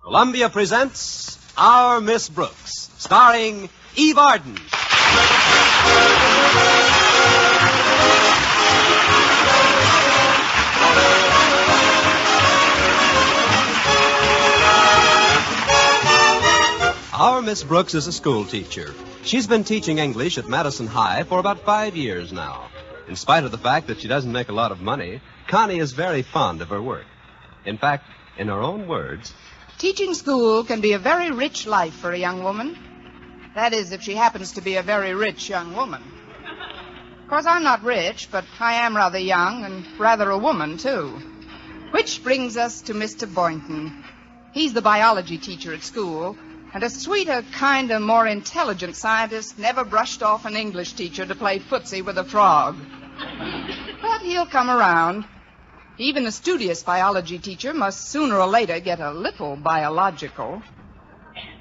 Columbia presents Our Miss Brooks, starring Eve Arden. Our Miss Brooks is a school teacher. She's been teaching English at Madison High for about 5 years now. In spite of the fact that she doesn't make a lot of money, Connie is very fond of her work. In fact, in her own words, teaching school can be a very rich life for a young woman. That is, if she happens to be a very rich young woman. Of course, I'm not rich, but I am rather young and rather a woman, too. Which brings us to Mr. Boynton. He's the biology teacher at school, and a sweeter, kinder, more intelligent scientist never brushed off an English teacher to play footsie with a frog. But he'll come around. Even a studious biology teacher must sooner or later get a little biological.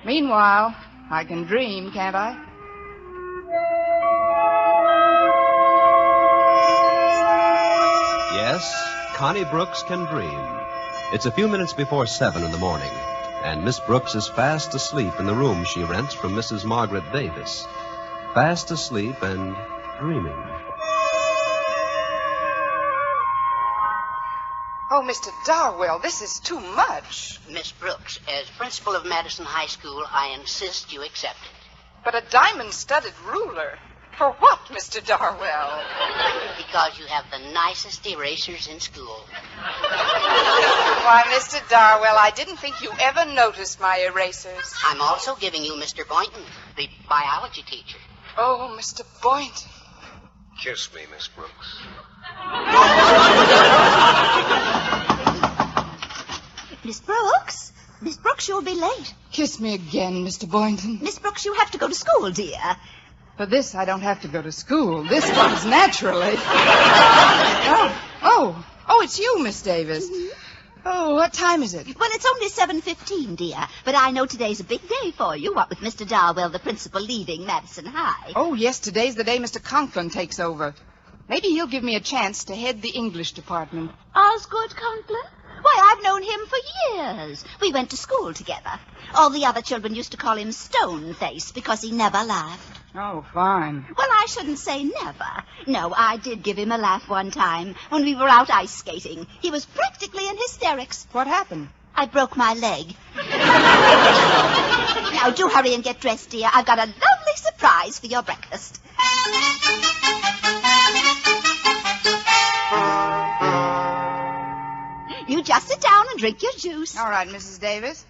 Meanwhile, I can dream, can't I? yes, Connie Brooks can dream. It's a few minutes before 7 in the morning, and Miss Brooks is fast asleep in the room she rents from Mrs. Margaret Davis. Fast asleep and dreaming. Oh, Mr. Darwell, this is too much. Miss Brooks, as principal of Madison High School, I insist you accept it. But a diamond-studded ruler. For what, Mr. Darwell? Because you have the nicest erasers in school. Why, Mr. Darwell, I didn't think you ever noticed my erasers. I'm also giving you Mr. Boynton, the biology teacher. Oh, Mr. Boynton. Kiss me, Miss Brooks. Miss Brooks? Miss Brooks, you'll be late. Kiss me again, Mr. Boynton. Miss Brooks, you have to go to school, dear. For this, I don't have to go to school. This comes naturally. Oh, it's you, Miss Davis. Mm-hmm. Oh, what time is it? Well, it's only 7:15, dear. But I know today's a big day for you, what with Mr. Darwell, the principal, leaving Madison High. Oh, yes, today's the day Mr. Conklin takes over. Maybe he'll give me a chance to head the English department. Osgood Conklin? Why, I've known him for years. We went to school together. All the other children used to call him Stoneface because he never laughed. Oh, fine. Well, I shouldn't say never. No, I did give him a laugh one time when we were out ice skating. He was practically in hysterics. What happened? I broke my leg. Now, do hurry and get dressed, dear. I've got a lovely surprise for your breakfast. You just sit down and drink your juice. All right, Mrs. Davis.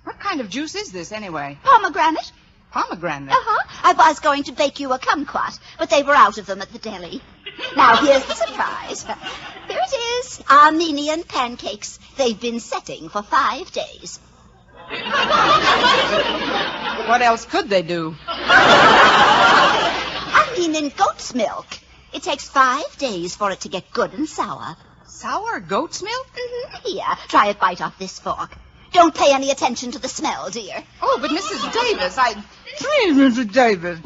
What kind of juice is this, anyway? Pomegranate. Pomegranate? I was going to bake you a kumquat, but they were out of them at the deli. Now, here's the surprise. Here it is. Armenian pancakes. They've been setting for 5 days. What else could they do? I mean in goat's milk. It takes 5 days for it to get good and sour. Sour goat's milk? Mm-hmm. Here, try a bite off this fork. Don't pay any attention to the smell, dear. Oh, but Mrs. Davis, Please, Mrs. Davis.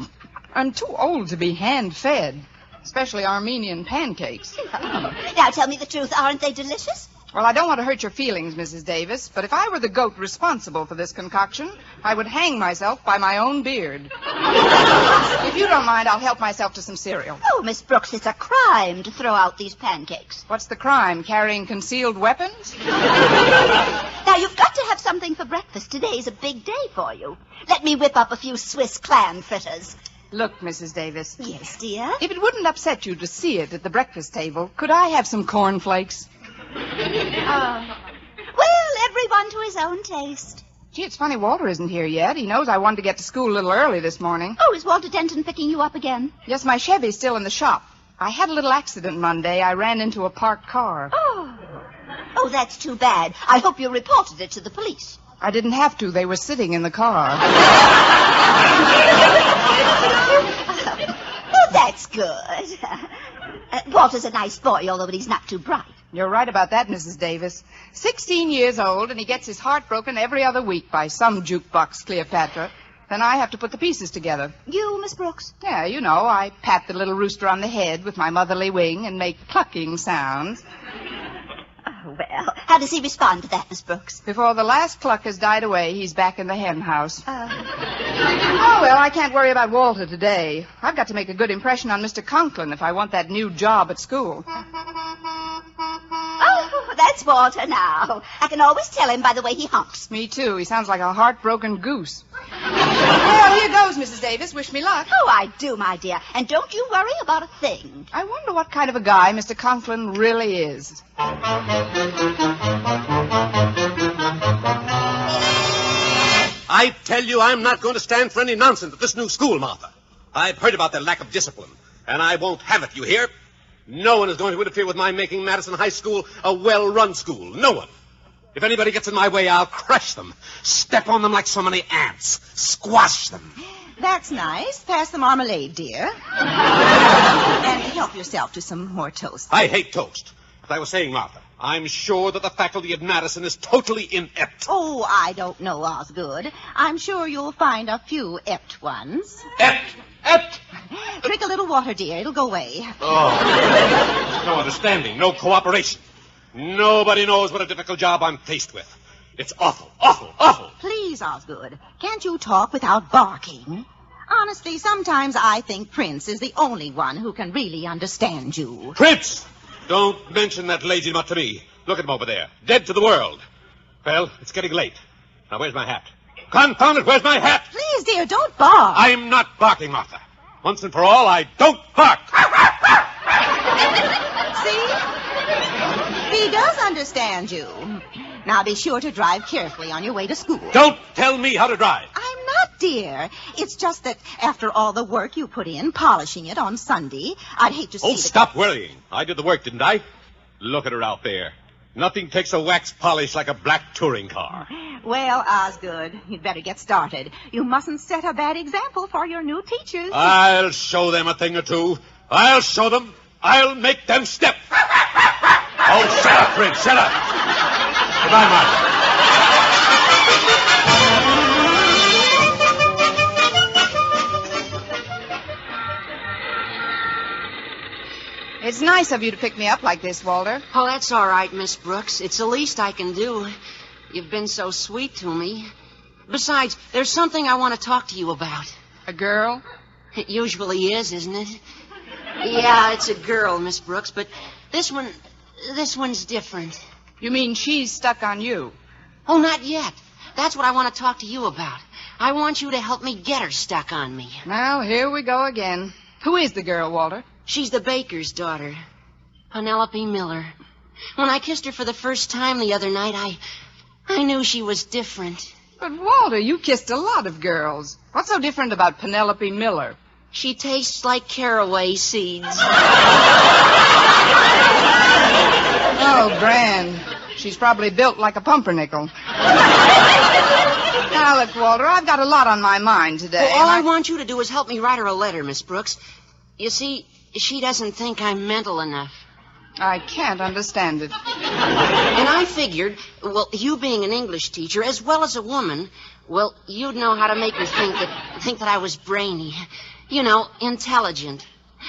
I'm too old to be hand-fed, especially Armenian pancakes. Now, tell me the truth. Aren't they delicious? Well, I don't want to hurt your feelings, Mrs. Davis, but if I were the goat responsible for this concoction, I would hang myself by my own beard. If you don't mind, I'll help myself to some cereal. Oh, Miss Brooks, it's a crime to throw out these pancakes. What's the crime, carrying concealed weapons? Now, you've got to have something for breakfast. Today's a big day for you. Let me whip up a few Swiss clam fritters. Look, Mrs. Davis. Yes, dear? If it wouldn't upset you to see it at the breakfast table, could I have some cornflakes? Well, everyone to his own taste. Gee, it's funny Walter isn't here yet. He knows I wanted to get to school a little early this morning. Oh, is Walter Denton picking you up again? Yes, my Chevy's still in the shop. I had a little accident Monday. I ran into a parked car. Oh, that's too bad. I hope you reported it to the police. I didn't have to. They were sitting in the car. Oh, that's good. Walter's a nice boy, although he's not too bright. You're right about that, Mrs. Davis. 16 years old, and he gets his heart broken every other week by some jukebox Cleopatra. Then I have to put the pieces together. You, Miss Brooks? Yeah, you know, I pat the little rooster on the head with my motherly wing and make clucking sounds. Well, how does he respond to that, Miss Brooks? Before the last cluck has died away, he's back in the hen house. Oh, well, I can't worry about Walter today. I've got to make a good impression on Mr. Conklin if I want that new job at school. Oh, that's Walter now. I can always tell him by the way he honks. Me too. He sounds like a heartbroken goose. Well, here goes, Mrs. Davis. Wish me luck. Oh, I do, my dear. And don't you worry about a thing. I wonder what kind of a guy Mr. Conklin really is. I tell you, I'm not going to stand for any nonsense at this new school, Martha. I've heard about their lack of discipline, and I won't have it, you hear? No one is going to interfere with my making Madison High School a well-run school. No one. If anybody gets in my way, I'll crush them, step on them like so many ants, squash them. That's nice. Pass the marmalade, dear. And help yourself to some more toast. I hate toast. As I was saying, Martha, I'm sure that the faculty at Madison is totally inept. Oh, I don't know, Osgood. I'm sure you'll find a few ept ones. Ept! Drink a little water, dear. It'll go away. Oh, no understanding, no cooperation. Nobody knows what a difficult job I'm faced with. It's awful, awful, awful. Please, Osgood, can't you talk without barking? Honestly, sometimes I think Prince is the only one who can really understand you. Prince! Don't mention that lazy mutt to me. Look at him over there, dead to the world. Well, it's getting late. Now, where's my hat? Confound it, where's my hat? Please, dear, don't bark. I'm not barking, Martha. Once and for all, I don't bark. See? He does understand you. Now be sure to drive carefully on your way to school. Don't tell me how to drive. I'm not, dear. It's just that after all the work you put in polishing it on Sunday, I'd hate to see stop worrying. I did the work, didn't I? Look at her out there. Nothing takes a wax polish like a black touring car. Well, Osgood, you'd better get started. You mustn't set a bad example for your new teachers. I'll show them a thing or two. I'll show them. I'll make them step. Oh, shut up, Prince, shut up. Goodbye, Martha. It's nice of you to pick me up like this, Walter. Oh, that's all right, Miss Brooks. It's the least I can do. You've been so sweet to me. Besides, there's something I want to talk to you about. A girl? It usually is, isn't it? Yeah, it's a girl, Miss Brooks, but this one's different. You mean she's stuck on you? Oh, not yet. That's what I want to talk to you about. I want you to help me get her stuck on me. Well, here we go again. Who is the girl, Walter? She's the baker's daughter, Penelope Miller. When I kissed her for the first time the other night, I knew she was different. But, Walter, you kissed a lot of girls. What's so different about Penelope Miller? She tastes like caraway seeds. Oh, grand. She's probably built like a pumpernickel. Now, look, Walter, I've got a lot on my mind today. Well, all I want you to do is help me write her a letter, Miss Brooks. You see, she doesn't think I'm mental enough. I can't understand it. And I figured, well, you being an English teacher as well as a woman, well, you'd know how to make her think that I was brainy. You know, intelligent.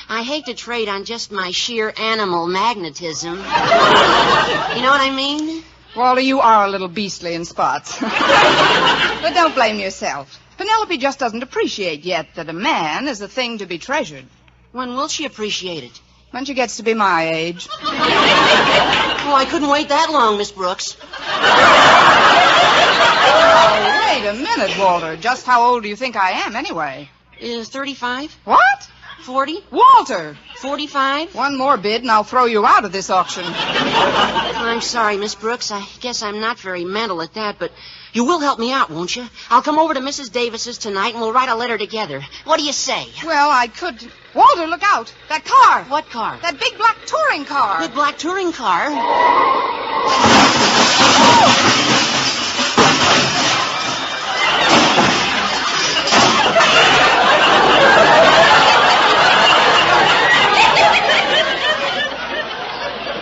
I hate to trade on just my sheer animal magnetism. You know what I mean? Walter, you are a little beastly in spots. But don't blame yourself. Penelope just doesn't appreciate yet that a man is a thing to be treasured. When will she appreciate it? When she gets to be my age. Oh, I couldn't wait that long, Miss Brooks. Oh, wait a minute, Walter. Just how old do you think I am, anyway? 35? What? 40? Walter! 45? One more bid and I'll throw you out of this auction. I'm sorry, Miss Brooks. I guess I'm not very mental at that, but you will help me out, won't you? I'll come over to Mrs. Davis's tonight and we'll write a letter together. What do you say? Well, I could... Walter, look out! That car! What car? That big black touring car! Big black touring car?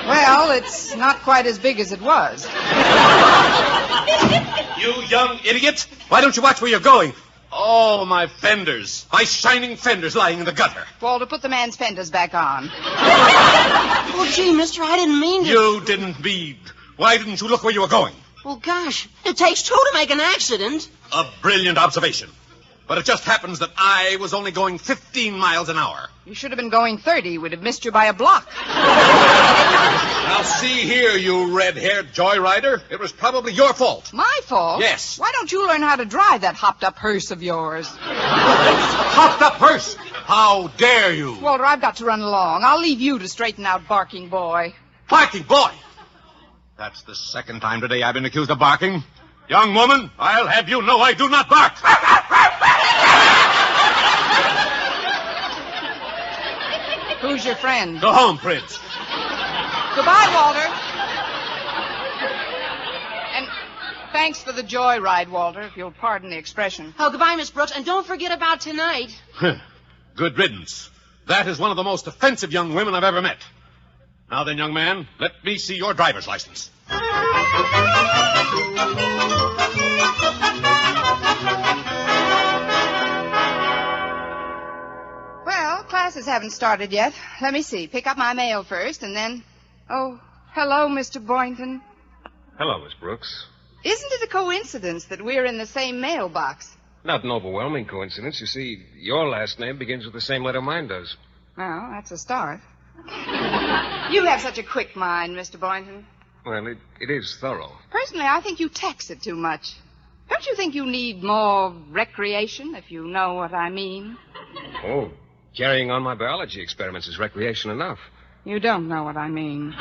Well, it's not quite as big as it was. You young idiot! Why don't you watch where you're going? Oh, my fenders. My shining fenders lying in the gutter. Walter, put the man's fenders back on. Oh, gee, mister, I didn't mean to... You didn't mean... Why didn't you look where you were going? Well, gosh, it takes two to make an accident. A brilliant observation. But it just happens that I was only going 15 miles an hour. You should have been going 30. We'd have missed you by a block. Now, see here, you red-haired joyrider. It was probably your fault. My fault? Yes. Why don't you learn how to drive that hopped-up hearse of yours? Hopped-up hearse? How dare you? Walter, I've got to run along. I'll leave you to straighten out Barking Boy. Barking boy? That's the second time today I've been accused of barking. Young woman, I'll have you know I do not bark. Who's your friend? Go home, Prince. Goodbye, Walter. And thanks for the joyride, Walter, if you'll pardon the expression. Oh, goodbye, Miss Brooks, and don't forget about tonight. Good riddance. That is one of the most offensive young women I've ever met. Now then, young man, let me see your driver's license. Well, classes haven't started yet. Let me see. Pick up my mail first, and then... Oh, hello, Mr. Boynton. Hello, Miss Brooks. Isn't it a coincidence that we're in the same mailbox? Not an overwhelming coincidence. You see, your last name begins with the same letter mine does. Well, that's a start. You have such a quick mind, Mr. Boynton. Well, it is thorough. Personally, I think you tax it too much. Don't you think you need more recreation, if you know what I mean? Oh, carrying on my biology experiments is recreation enough. You don't know what I mean.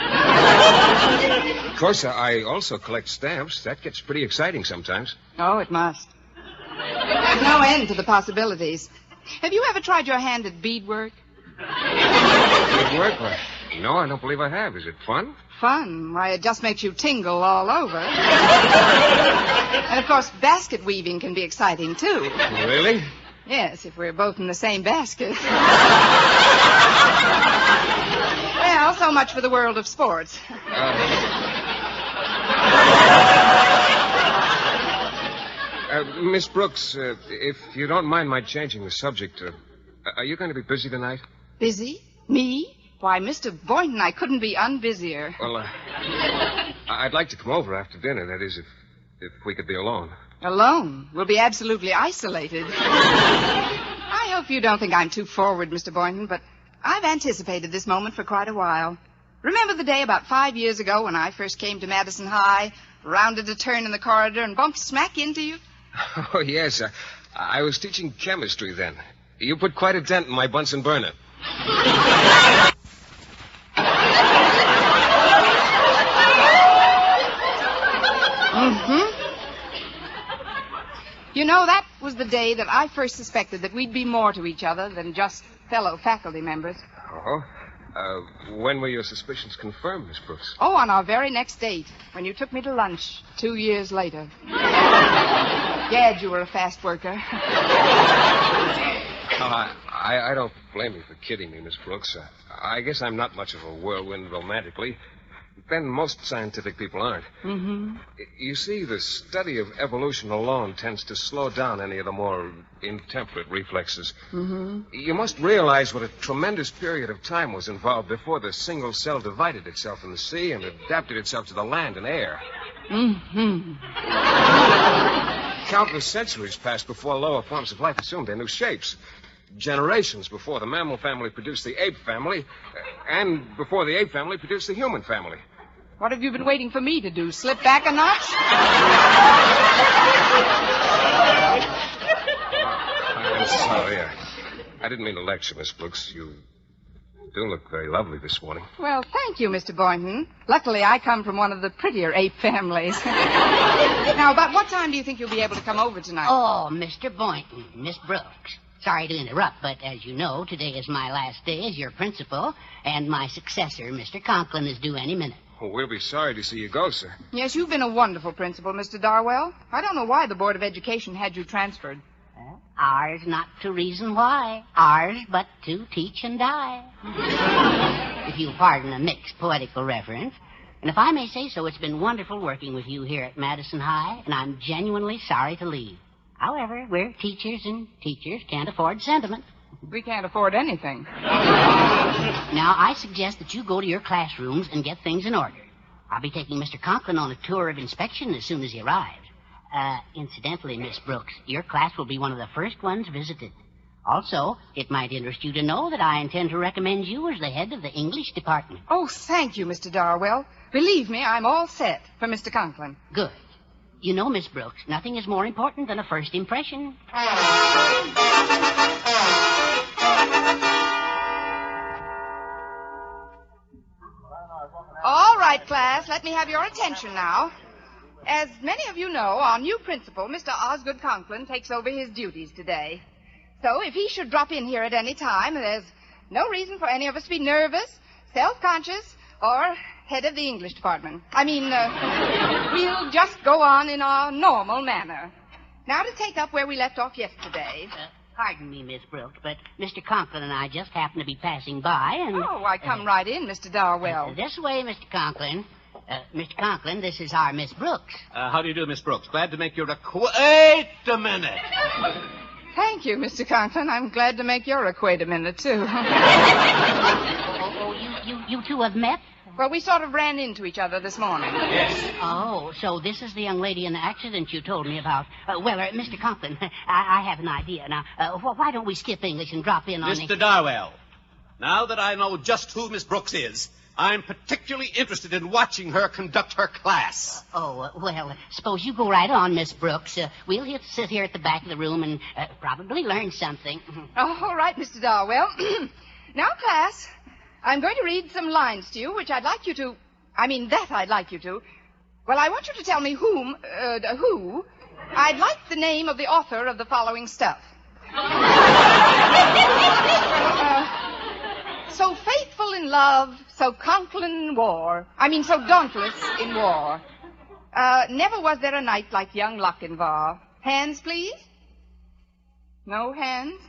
Of course, I also collect stamps. That gets pretty exciting sometimes. Oh, it must. There's no end to the possibilities. Have you ever tried your hand at beadwork? Beadwork? No, I don't believe I have. Is it fun? Fun? Why, it just makes you tingle all over. And, of course, basket weaving can be exciting, too. Really? Yes, if we're both in the same basket. Well, so much for the world of sports. Miss Brooks, if you don't mind my changing the subject, are you going to be busy tonight? Busy? Me? Why, Mr. Boynton, I couldn't be unbusier. Well, I'd like to come over after dinner. That is, if we could be alone. Alone? We'll be absolutely isolated. I hope you don't think I'm too forward, Mr. Boynton, but I've anticipated this moment for quite a while. Remember the day about 5 years ago when I first came to Madison High, rounded a turn in the corridor, and bumped smack into you? Oh, yes. I was teaching chemistry then. You put quite a dent in my Bunsen burner. You know, that was the day that I first suspected that we'd be more to each other than just fellow faculty members. Oh? When were your suspicions confirmed, Miss Brooks? Oh, on our very next date, when you took me to lunch 2 years later. Gad, you were a fast worker. I don't blame you for kidding me, Miss Brooks. I guess I'm not much of a whirlwind romantically. Then most scientific people aren't. Mm-hmm. You see, the study of evolution alone tends to slow down any of the more intemperate reflexes. Mm-hmm. You must realize what a tremendous period of time was involved before the single cell divided itself in the sea and adapted itself to the land and air. Mm-hmm. Countless centuries passed before lower forms of life assumed their new shapes. Generations before the mammal family produced the ape family, and before the ape family produced the human family. What have you been waiting for me to do? Slip back a notch? I'm sorry. I didn't mean to lecture, Miss Brooks. You do look very lovely this morning. Well, thank you, Mr. Boynton. Luckily, I come from one of the prettier ape families. Now, about what time do you think you'll be able to come over tonight? Oh, Mr. Boynton, Miss Brooks. Sorry to interrupt, but as you know, today is my last day as your principal, and my successor, Mr. Conklin, is due any minute. Oh, we'll be sorry to see you go, sir. Yes, you've been a wonderful principal, Mr. Darwell. I don't know why the Board of Education had you transferred. Ours not to reason why. Ours but to teach and die. If you'll pardon a mixed poetical reference. And if I may say so, it's been wonderful working with you here at Madison High, and I'm genuinely sorry to leave. However, we're teachers, and teachers can't afford sentiment. We can't afford anything. Now, I suggest that you go to your classrooms and get things in order. I'll be taking Mr. Conklin on a tour of inspection as soon as he arrives. Incidentally, Miss Brooks, your class will be one of the first ones visited. Also, it might interest you to know that I intend to recommend you as the head of the English department. Oh, thank you, Mr. Darwell. Believe me, I'm all set for Mr. Conklin. Good. You know, Miss Brooks, nothing is more important than a first impression. All right, class, let me have your attention now. As many of you know, our new principal, Mr. Osgood Conklin, takes over his duties today. So if he should drop in here at any time, there's no reason for any of us to be nervous, self-conscious, or head of the English department. We'll just go on in our normal manner. Now to take up where we left off yesterday. Pardon me, Miss Brooks, but Mr. Conklin and I just happened to be passing by and... Oh, I come right in, Mr. Darwell. This way, Mr. Conklin. Mr. Conklin, this is our Miss Brooks. How do you do, Miss Brooks? Glad to make your Wait a minute. Thank you, Mr. Conklin. I'm glad to make your acquaintance a minute, too. You two have met? Well, we sort of ran into each other this morning. Yes. Oh, so this is the young lady in the accident you told me about. Mr. Conklin, I have an idea. Now, why don't we skip English and drop in on... Mr. Darwell, now that I know just who Miss Brooks is, I'm particularly interested in watching her conduct her class. Suppose you go right on, Miss Brooks. We'll sit here at the back of the room and probably learn something. All right, Mr. Darwell. Now, class, I'm going to read some lines to you, which I'd like you to... I'd like you to... Well, I want you to tell me who... I'd like the name of the author of the following stuff. So faithful in love, so Conklin in war. So dauntless in war. Never was there a knight like young Lochinvar. Hands, please? No hands?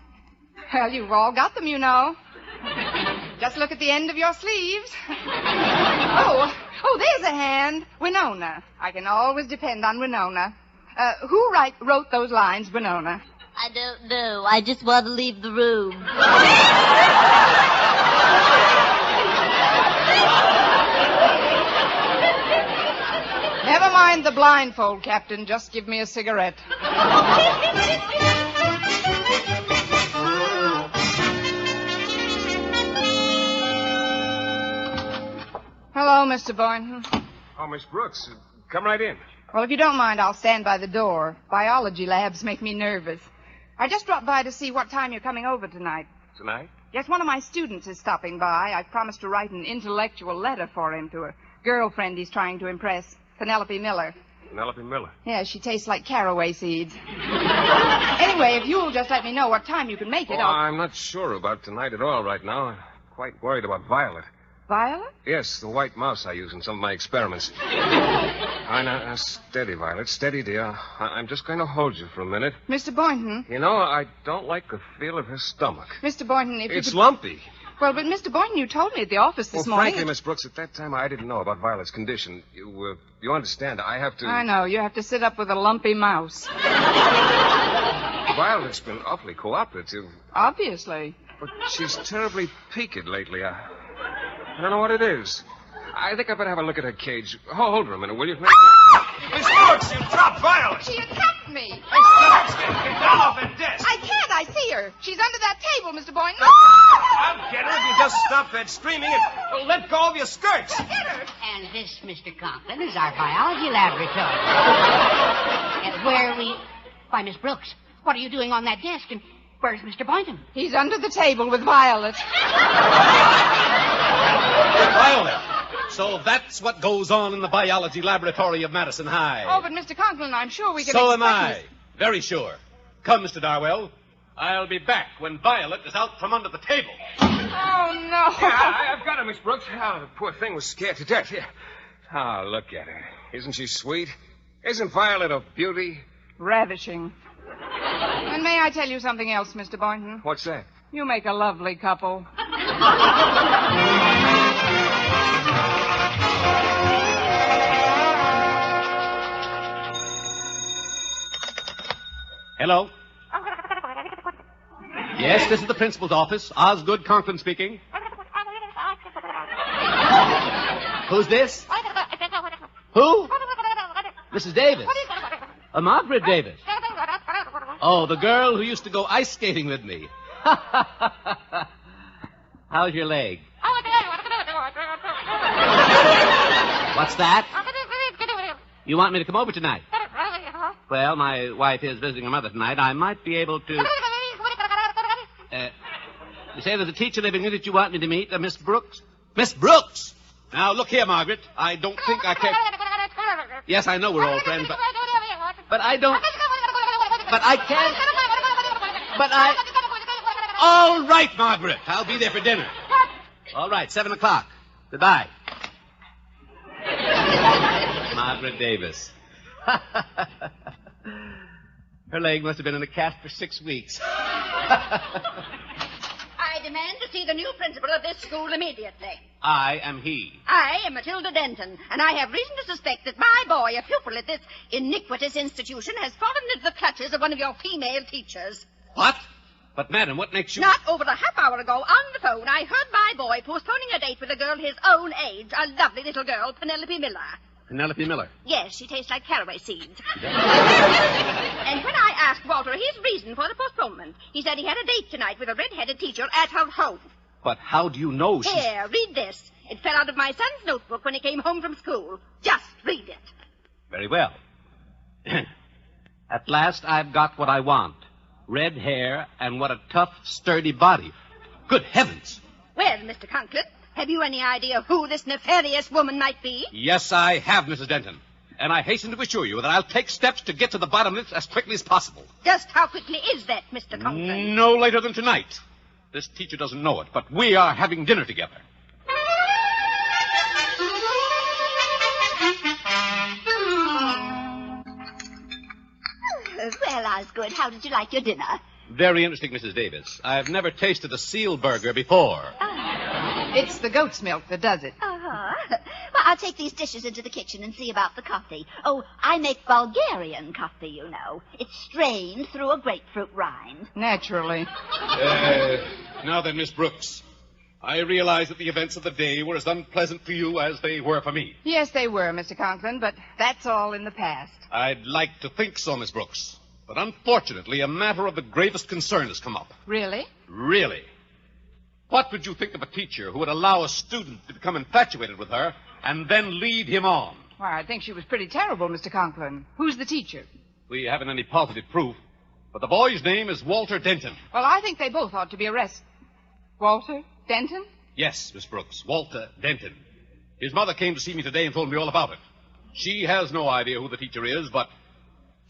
Well, you've all got them, you know. Just look at the end of your sleeves. Oh, there's a hand. Winona. I can always depend on Winona. Who wrote those lines, Winona? I don't know. I just want to leave the room. Never mind the blindfold, Captain. Just give me a cigarette. Hello, Mr. Boynton. Oh, Miss Brooks, come right in. Well, if you don't mind, I'll stand by the door. Biology labs make me nervous. I just dropped by to see what time you're coming over tonight. Tonight? Yes, one of my students is stopping by. I promised to write an intellectual letter for him to a girlfriend he's trying to impress, Penelope Miller. Penelope Miller? Yeah, she tastes like caraway seeds. Anyway, if you'll just let me know what time you can make it, I'm not sure about tonight at all right now. I'm quite worried about Violet. Violet? Yes, the white mouse I use in some of my experiments. Now, steady, Violet. Steady, dear. I'm just going to hold you for a minute. Mr. Boynton. You know, I don't like the feel of her stomach. Mr. Boynton, if It's lumpy. Well, but Mr. Boynton, you told me at the office this morning... frankly, Miss Brooks, at that time I didn't know about Violet's condition. You understand, I have to... I know. You have to sit up with a lumpy mouse. Violet's been awfully cooperative. Obviously. But she's terribly peaked lately. I don't know what it is. I think I better have a look at her cage. Hold her a minute, will you? Miss Brooks, you dropped Violet! She attacked me! Miss Brooks, get down off that desk! I can't. I see her. She's under that table, Mr. Boynton. I'll get her if you just stop that screaming and let go of your skirts. Get her. And this, Mr. Conklin, is our biology laboratory. Where we... Why, Miss Brooks, what are you doing on that desk? And where's Mr. Boynton? He's under the table with Violet. Violet. So that's what goes on in the biology laboratory of Madison High. Oh, but Mr. Conklin, I'm sure we can So expect am I. Very sure. Come, Mr. Darwell. I'll be back when Violet is out from under the table. Oh, no. Yeah, I've got her, Miss Brooks. Oh, the poor thing was scared to death. Here. Oh, look at her. Isn't she sweet? Isn't Violet a beauty? Ravishing. And may I tell you something else, Mr. Boynton? What's that? You make a lovely couple. Hello? Yes, this is the principal's office. Osgood Conklin speaking. Who's this? Who? Mrs. Davis. Margaret Davis. Oh, the girl who used to go ice skating with me. How's your leg? What's that? You want me to come over tonight? Well, my wife is visiting her mother tonight. I might be able to... you say there's a teacher living here that you want me to meet, Miss Brooks? Miss Brooks! Now, look here, Margaret. I don't think I can... Yes, I know we're old friends, but I don't... But I can't... But I... All right, Margaret. I'll be there for dinner. All right, 7 o'clock. Goodbye. Margaret Davis. Her leg must have been in a cast for 6 weeks. I demand to see the new principal of this school immediately. I am he. I am Matilda Denton, and I have reason to suspect that my boy, a pupil at this iniquitous institution, has fallen into the clutches of one of your female teachers. What? But, madam, what makes you... Not over a half hour ago, on the phone, I heard my boy postponing a date with a girl his own age, a lovely little girl, Penelope Miller. Penelope Miller. Yes, she tastes like caraway seeds. And when I asked Walter his reason for the postponement, he said he had a date tonight with a red-headed teacher at her home. But how do you know she... Here, read this. It fell out of my son's notebook when he came home from school. Just read it. Very well. At last I've got what I want. Red hair and what a tough, sturdy body. Good heavens. Well, Mr. Conklin, have you any idea who this nefarious woman might be? Yes, I have, Mrs. Denton. And I hasten to assure you that I'll take steps to get to the bottom of this as quickly as possible. Just how quickly is that, Mr. Conklin? No later than tonight. This teacher doesn't know it, but we are having dinner together. Well, Osgood, how did you like your dinner? Very interesting, Mrs. Davis. I've never tasted a seal burger before. It's the goat's milk that does it. Uh-huh. Well, I'll take these dishes into the kitchen and see about the coffee. Oh, I make Bulgarian coffee, you know. It's strained through a grapefruit rind. Naturally. Now then, Miss Brooks, I realize that the events of the day were as unpleasant for you as they were for me. Yes, they were, Mr. Conklin, but that's all in the past. I'd like to think so, Miss Brooks. But unfortunately, a matter of the gravest concern has come up. Really? Really. What would you think of a teacher who would allow a student to become infatuated with her and then lead him on? Why, I think she was pretty terrible, Mr. Conklin. Who's the teacher? We haven't any positive proof, but the boy's name is Walter Denton. Well, I think they both ought to be arrested. Walter Denton? Yes, Miss Brooks, Walter Denton. His mother came to see me today and told me all about it. She has no idea who the teacher is, but...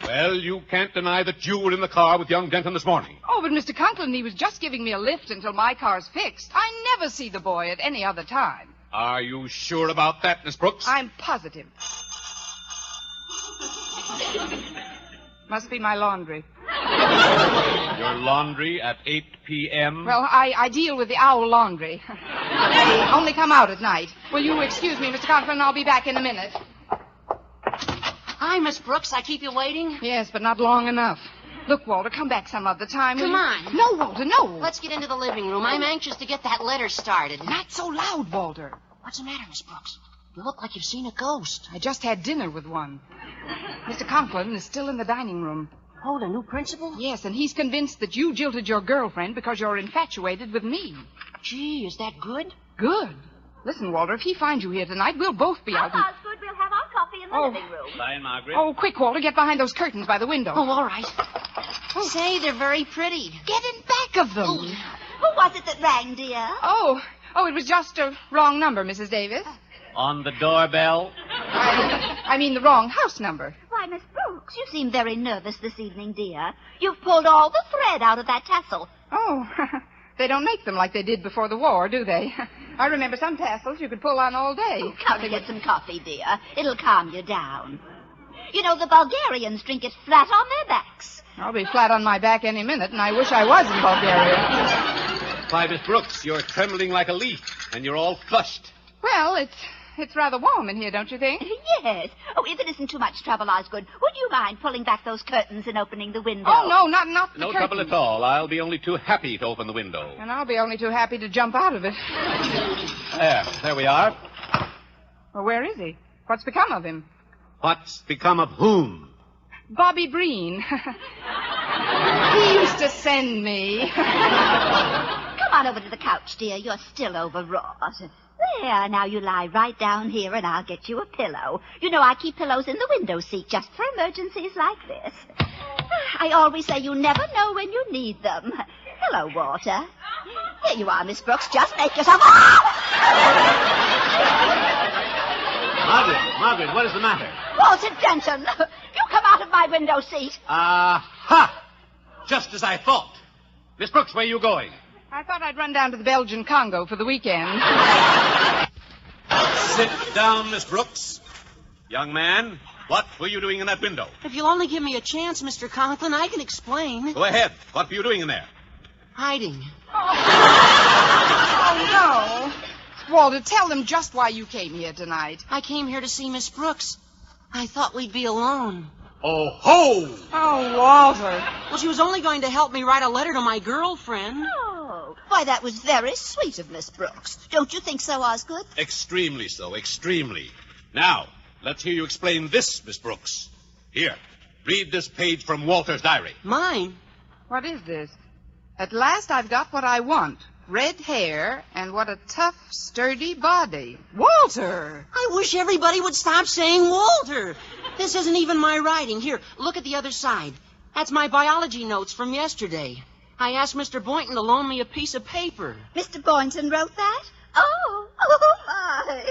Well, you can't deny that you were in the car with young Denton this morning. Oh, but Mr. Conklin, he was just giving me a lift until my car's fixed. I never see the boy at any other time. Are you sure about that, Miss Brooks? I'm positive. Must be my laundry. Your laundry at 8 p.m.? Well, I deal with the owl laundry. They only come out at night. Will you excuse me, Mr. Conklin? I'll be back in a minute. Hi, Miss Brooks. I keep you waiting? Yes, but not long enough. Look, Walter, come back some other time. Come on. No, Walter, no. Let's get into the living room. I'm anxious to get that letter started. Not so loud, Walter. What's the matter, Miss Brooks? You look like you've seen a ghost. I just had dinner with one. Mr. Conklin is still in the dining room. Oh, the new principal? Yes, and he's convinced that you jilted your girlfriend because you're infatuated with me. Gee, is that good? Good. Listen, Walter, if he finds you here tonight, we'll both be out. Osgood, we'll have our coffee in the living room. Bye, Margaret. Oh, quick, Walter, get behind those curtains by the window. Oh, all right. Say, they're very pretty. Get in back of them. Who was it that rang, dear? Oh, it was just a wrong number, Mrs. Davis. On the doorbell? I mean the wrong house number. Why, Miss Brooks, you seem very nervous this evening, dear. You've pulled all the thread out of that tassel. Oh, they don't make them like they did before the war, do they? I remember some tassels you could pull on all day. Oh, come and get some coffee, dear. It'll calm you down. You know, the Bulgarians drink it flat on their backs. I'll be flat on my back any minute, and I wish I was in Bulgaria. Why, Miss Brooks, you're trembling like a leaf, and you're all flushed. Well, it's rather warm in here, don't you think? Yes. Oh, if it isn't too much trouble, Osgood, would you mind pulling back those curtains and opening the window? Oh, no, not the No curtains. trouble at all. I'll be only too happy to open the window. And I'll be only too happy to jump out of it. There we are. Well, where is he? What's become of him? What's become of whom? Bobby Breen. He used to send me. Come on over to the couch, dear. You're still overwrought. There, now you lie right down here and I'll get you a pillow. You know I keep pillows in the window seat just for emergencies like this. I always say you never know when you need them. Hello, Walter. Here you are, Miss Brooks. Just make yourself... Margaret, what is the matter? Walter Denton, you come out of my window seat. Ha! Just as I thought. Miss Brooks, where are you going? I thought I'd run down to the Belgian Congo for the weekend. Sit down, Miss Brooks. Young man, what were you doing in that window? If you'll only give me a chance, Mr. Conklin, I can explain. Go ahead. What were you doing in there? Hiding. Oh, no. Walter, tell them just why you came here tonight. I came here to see Miss Brooks. I thought we'd be alone. Oh, ho! Oh, Walter. Well, she was only going to help me write a letter to my girlfriend. Oh, why, that was very sweet of Miss Brooks. Don't you think so, Osgood? Extremely so, extremely. Now, let's hear you explain this, Miss Brooks. Here, read this page from Walter's diary. Mine? What is this? At last I've got what I want. Red hair, and what a tough, sturdy body. Walter! I wish everybody would stop saying Walter. This isn't even my writing. Here, look at the other side. That's my biology notes from yesterday. I asked Mr. Boynton to loan me a piece of paper. Mr. Boynton wrote that? Oh, my.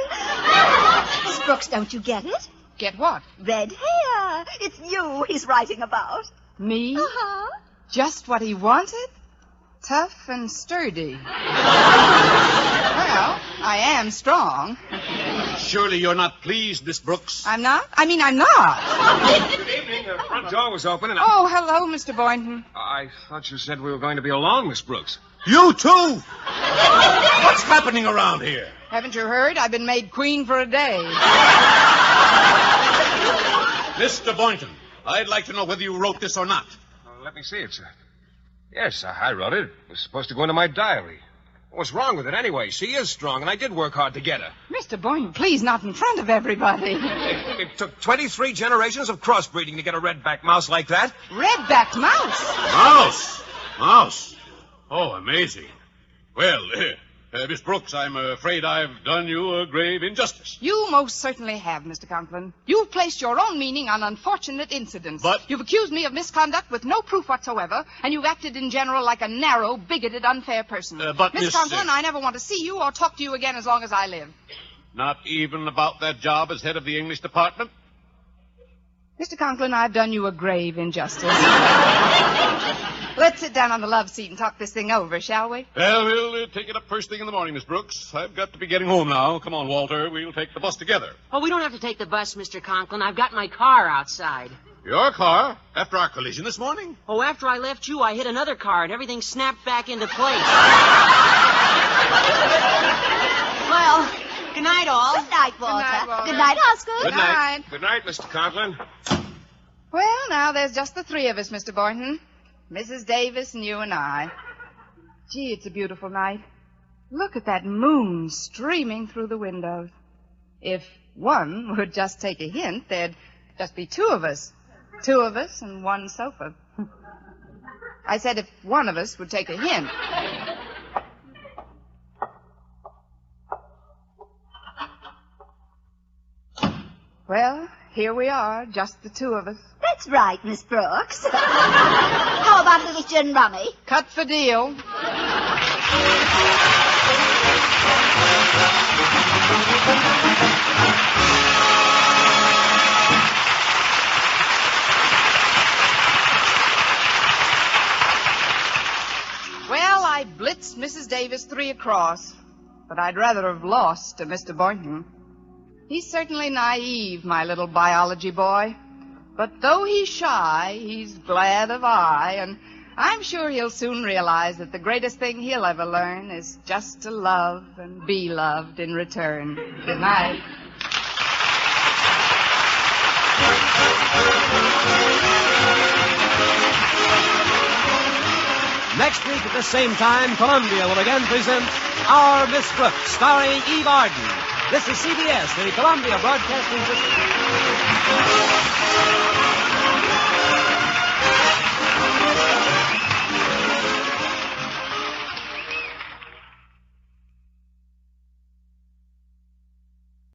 Miss Brooks, don't you get it? Get what? Red hair. It's you he's writing about. Me? Uh-huh. Just what he wanted? Tough and sturdy. Well, I am strong. Surely you're not pleased, Miss Brooks. I'm not? I'm not. Good evening. The front door was open and Oh, hello, Mr. Boynton. I thought you said we were going to be alone, Miss Brooks. You too? What's happening around here? Haven't you heard? I've been made queen for a day. Mr. Boynton, I'd like to know whether you wrote this or not. Let me see it, sir. Yes, I wrote it. It was supposed to go into my diary. What's wrong with it anyway? She is strong, and I did work hard to get her. Mr. Boynton, please, not in front of everybody. It took 23 generations of crossbreeding to get a red-backed mouse like that. Red-backed mouse? Mouse? Oh, amazing. Well, Miss Brooks, I'm afraid I've done you a grave injustice. You most certainly have, Mr. Conklin. You've placed your own meaning on unfortunate incidents. But... You've accused me of misconduct with no proof whatsoever, and you've acted in general like a narrow, bigoted, unfair person. But, Miss Conklin, I never want to see you or talk to you again as long as I live. Not even about that job as head of the English department? Mr. Conklin, I've done you a grave injustice. Let's sit down on the love seat and talk this thing over, shall we? Well, we'll take it up first thing in the morning, Miss Brooks. I've got to be getting home now. Come on, Walter. We'll take the bus together. Oh, we don't have to take the bus, Mr. Conklin. I've got my car outside. Your car? After our collision this morning? Oh, after I left you, I hit another car, and everything snapped back into place. Well, good night, all. Good night, Walter. Good night, Walter. Good night, Osgood. Good night. Good night, Mr. Conklin. Well, now there's just the three of us, Mr. Boynton. Mrs. Davis and you and I. Gee, it's a beautiful night. Look at that moon streaming through the windows. If one would just take a hint, there'd just be two of us. Two of us and one sofa. I said if one of us would take a hint. Well, here we are, just the two of us. That's right, Miss Brooks. How about a little gin rummy? Cut for deal. Well, I blitzed Mrs. Davis 3 across, but I'd rather have lost to Mr. Boynton. He's certainly naive, my little biology boy. But though he's shy, he's glad of eye, and I'm sure he'll soon realize that the greatest thing he'll ever learn is just to love and be loved in return. Good night. Next week at the same time, Columbia will again present Our Miss Brooks, starring Eve Arden. This is CBS, the Columbia Broadcasting System.